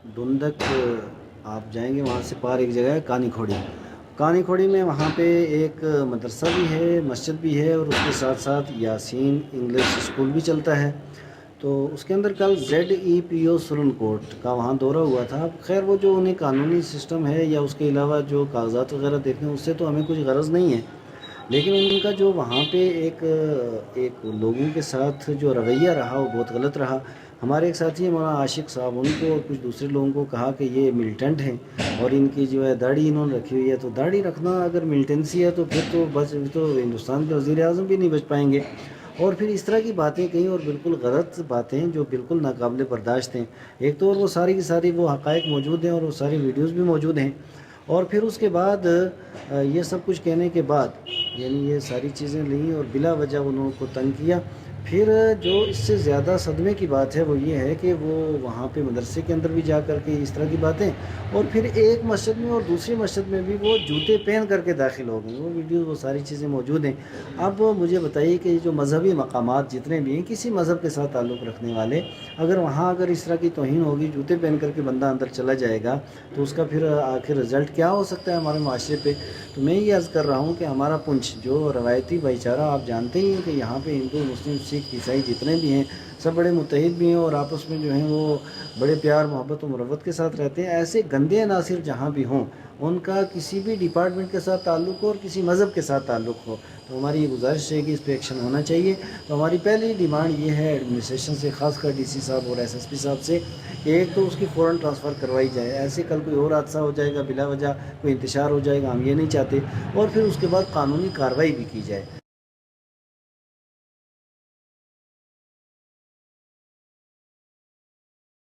धुंधक आप जाएंगे, वहाँ से पार एक जगह है कानी खोड़ी। कानी खोड़ी में वहाँ पे एक मदरसा भी है, मस्जिद भी है, और उसके साथ साथ यासीन इंग्लिश स्कूल भी चलता है। तो उसके अंदर कल ZEPO सुरन कोर्ट का वहाँ दौरा हुआ था। खैर वो जो उन्हें कानूनी सिस्टम है या उसके अलावा जो कागजात वगैरह देखने, उससे तो हमें कुछ गरज नहीं है, लेकिन उनका जो वहाँ पे एक लोगों के साथ जो रवैया रहा वो बहुत गलत रहा। हमारे एक साथी हैं मौलाना आशिक साहब, उनको और कुछ दूसरे लोगों को कहा कि ये मिलिटेंट हैं और इनकी जो है दाढ़ी इन्होंने रखी हुई है। तो दाढ़ी रखना अगर मिलिटेंसी है तो फिर तो बस तो हिंदुस्तान के वज़ीर आज़म भी नहीं बच पाएंगे। और फिर इस तरह की बातें कहीं, और बिल्कुल गलत बातें जो बिल्कुल नाकाबिले बर्दाश्त हैं। एक तो और वो सारी की सारी वो हक़ाइक़ मौजूद हैं और वो सारी वीडियोज़ भी मौजूद हैं। और फिर उसके बाद ये सब कुछ कहने के बाद, यानी ये सारी चीज़ें ली और बिला वजह उन्होंने को तंग किया। फिर जो इससे ज़्यादा सदमे की बात है वो ये है कि वो वहाँ पे मदरसे के अंदर भी जा कर के इस तरह की बातें, और फिर एक मस्जिद में और दूसरी मस्जिद में भी वो जूते पहन करके दाखिल हो गए। वो वीडियो वो सारी चीज़ें मौजूद हैं। अब मुझे बताइए कि जो मज़हबी मकामात जितने भी हैं, किसी मज़हब के साथ ताल्लुक़ रखने वाले, अगर इस तरह की तौहीन होगी, जूते पहन करके बंदा अंदर चला जाएगा, तो उसका फिर आखिर रिज़ल्ट क्या हो सकता है हमारे माशरे पे। तो मैं ये अर्ज़ कर रहा हूँ कि हमारा पुंछ जो रवायती भाईचारा, आप जानते ही हैं कि यहाँ पे हिंदू मुस्लिम सिख ईसाई जितने भी हैं सब बड़े मुत्तहिद भी हैं और आपस में जो हैं वो बड़े प्यार मोहब्बत और मुरव्वत के साथ रहते हैं। ऐसे गंदे अनासिर जहाँ भी हों, उनका किसी भी डिपार्टमेंट के साथ ताल्लुक़ हो और किसी मज़हब के साथ ताल्लुक़ हो, तो हमारी ये गुजारिश है कि इस पर एक्शन होना चाहिए। तो हमारी पहली डिमांड ये है एडमिनिस्ट्रेशन से, ख़ासकर DC साहब और SSP साहब से, कि एक तो उसकी फ़ौरन ट्रांसफ़र करवाई जाए। ऐसे कल कोई और हादसा हो जाएगा, बिला वजह कोई इंतशार हो जाएगा, हम ये नहीं चाहते। और फिर उसके बाद कानूनी कार्रवाई भी की जाए।